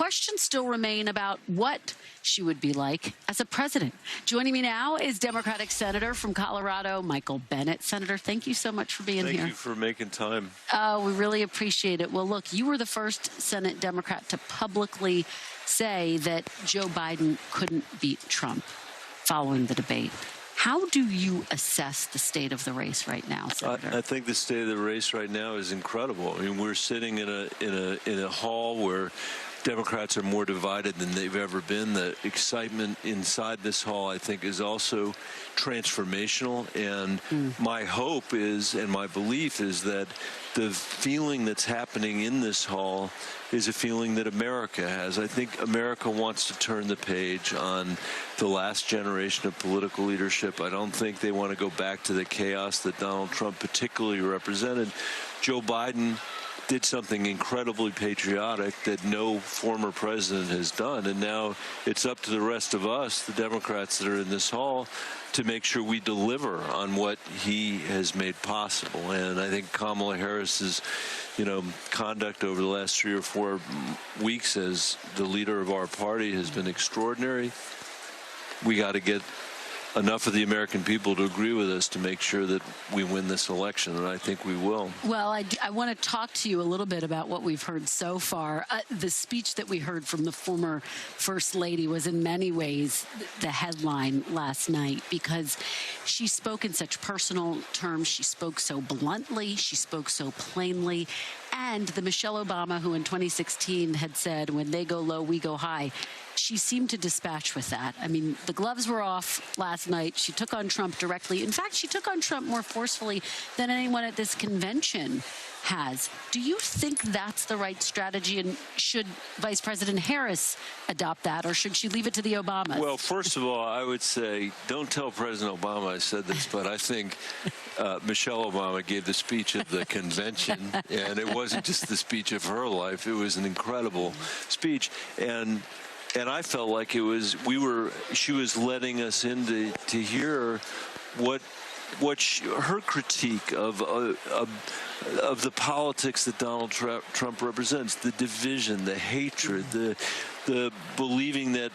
questions still remain about what she would be like as a president. Joining me now is Democratic Senator from Colorado, Michael Bennet. Senator, thank you so much for being here. Thank you for making time. Oh, we really appreciate it. Well, look, you were the first Senate Democrat to publicly say that Joe Biden couldn't beat Trump following the debate. How do you assess the state of the race right now, Senator? I think the state of the race right now is incredible. I mean, we're sitting in a hall where Democrats are more divided than they've ever been. The excitement inside this hall, I think, is also transformational. And my hope is, and my belief is, that the feeling that's happening in this hall is a feeling that America has. I think America wants to turn the page on the last generation of political leadership. I don't think they want to go back to the chaos that Donald Trump particularly represented. Joe Biden did something incredibly patriotic that no former president has done. And now it's up to the rest of us, the Democrats that are in this hall, to make sure we deliver on what he has made possible. And I think Kamala Harris's, conduct over the last 3 or 4 weeks as the leader of our party has been extraordinary. We got to get enough of the American people to agree with us to make sure that we win this election, and I think we will. Well, I want to talk to you a little bit about what we've heard so far. The speech that we heard from the former First Lady was in many ways the headline last night because she spoke in such personal terms. She spoke so bluntly. She spoke so plainly. And the Michelle Obama, who in 2016 had said, when they go low, we go high, she seemed to dispatch with that. I mean, the gloves were off last night. She took on Trump directly. In fact, she took on Trump more forcefully than anyone at this convention has. Do you think that's the right strategy? And should Vice President Harris adopt that, or should she leave it to the Obamas? Well, first of all, I would say, don't tell President Obama I said this, but I think Michelle Obama gave the speech at the convention, and it wasn't just the speech of her life. It was an incredible speech. And I felt like she was letting us in to hear her critique of the politics that Donald Trump represents, the division, the hatred, the believing that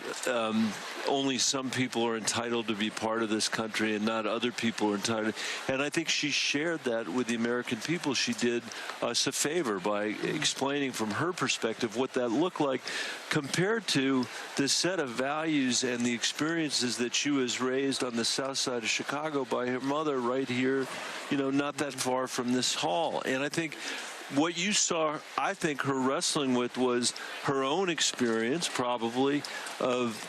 only some people are entitled to be part of this country and not other people are entitled. And I think she shared that with the American people. She did us a favor by explaining from her perspective what that looked like compared to the set of values and the experiences that she was raised on the south side of Chicago by her mother right here, not that far from this hall. And I think what you saw, I think, her wrestling with was her own experience, probably, of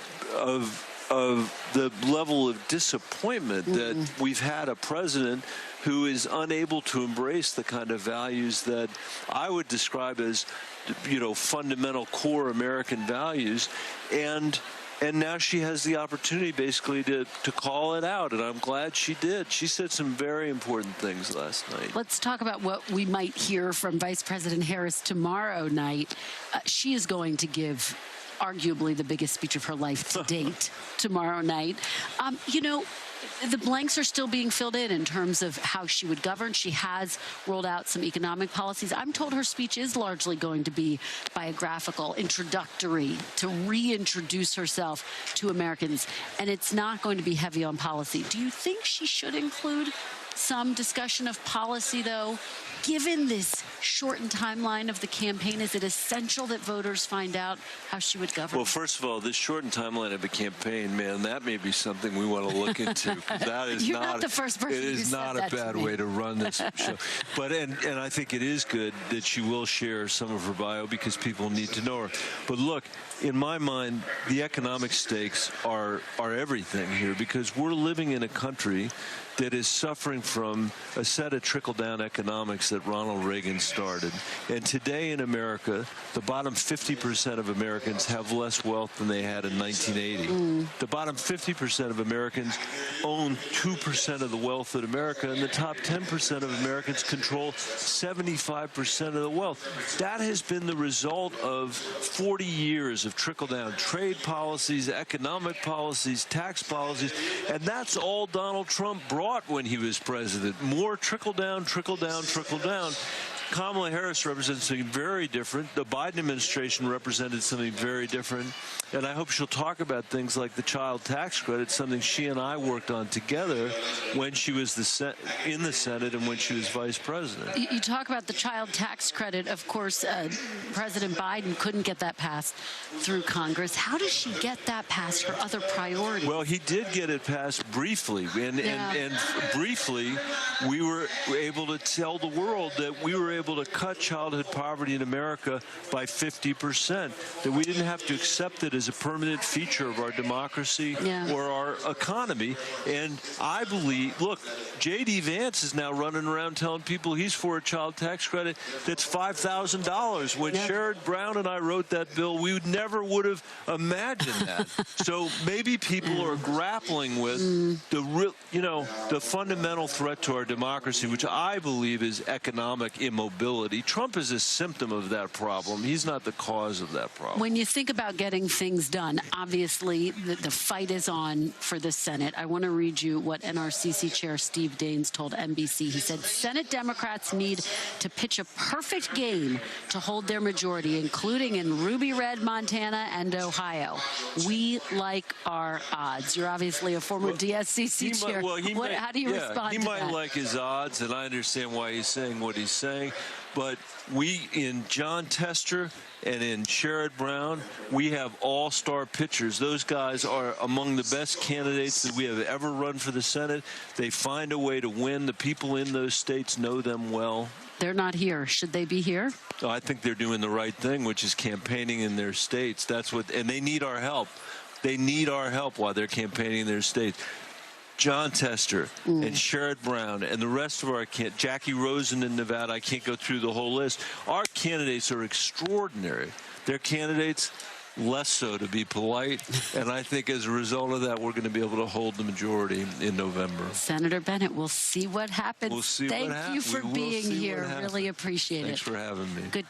the level of disappointment that we've had a president who is unable to embrace the kind of values that I would describe as, fundamental core American values. And now she has the opportunity basically to call it out, and I'm glad she did. She said some very important things last night. Let's talk about what we might hear from Vice President Harris tomorrow night. She is going to give arguably the biggest speech of her life to date tomorrow night. The blanks are still being filled in terms of how she would govern. She has rolled out some economic policies. I'm told her speech is largely going to be biographical, introductory, to reintroduce herself to Americans, and it's not going to be heavy on policy. Do you think she should include some discussion of policy, though? Given this shortened timeline of the campaign, is it essential that voters find out how she would govern? Well, first of all, this shortened timeline of the campaign, man, that may be something we want to look into. That is You're not the first person It is not a bad way to run this show. But and I think it is good that she will share some of her bio because people need to know her. But look, in my mind, the economic stakes are everything here because we're living in a country that is suffering from a set of trickle-down economics that Ronald Reagan started. And today in America, the bottom 50% of Americans have less wealth than they had in 1980. The bottom 50% of Americans own 2% of the wealth in America, and the top 10% of Americans control 75% of the wealth. That has been the result of 40 years of trickle-down trade policies, economic policies, tax policies, and that's all Donald Trump brought when he was president. More trickle down, trickle down, trickle down. Kamala Harris represents something very different. The Biden administration represented something very different. And I hope she'll talk about things like the child tax credit, something she and I worked on together when she was in the Senate and when she was vice president. You talk about the child tax credit. Of course, President Biden couldn't get that passed through Congress. How does she get that passed for other priorities? Well, he did get it passed briefly. And briefly, we were able to tell the world that we were able to cut childhood poverty in America by 50%, that we didn't have to accept it as a permanent feature of our democracy or our economy. And I believe, look, J.D. Vance is now running around telling people he's for a child tax credit that's $5,000. When Sherrod Brown and I wrote that bill, we never would have imagined that. So maybe people are grappling with the fundamental threat to our democracy, which I believe is economic immobility. Trump is a symptom of that problem. He's not the cause of that problem. When you think about getting things done, obviously the fight is on for the Senate. I want to read you what NRCC Chair Steve Daines told NBC. He said, Senate Democrats need to pitch a perfect game to hold their majority, including in Ruby Red, Montana, and Ohio. We like our odds. You're obviously a former DSCC chair. How do you respond to that? He might like his odds, and I understand why he's saying what he's saying. But we, in John Tester and in Sherrod Brown, we have all-star pitchers. Those guys are among the best candidates that we have ever run for the Senate. They find a way to win. The people in those states know them well. They're not here. Should they be here? I think they're doing the right thing, which is campaigning in their states. And they need our help. They need our help while they're campaigning in their states. John Tester and Sherrod Brown and the rest of our Jackie Rosen in Nevada, I can't go through the whole list. Our candidates are extraordinary. They're candidates less so, to be polite. And I think as a result of that, we're going to be able to hold the majority in November. Senator Bennet, we'll see what happens. We'll see Thank what happens. you for being here. Really appreciate it. Thanks for having me. Good to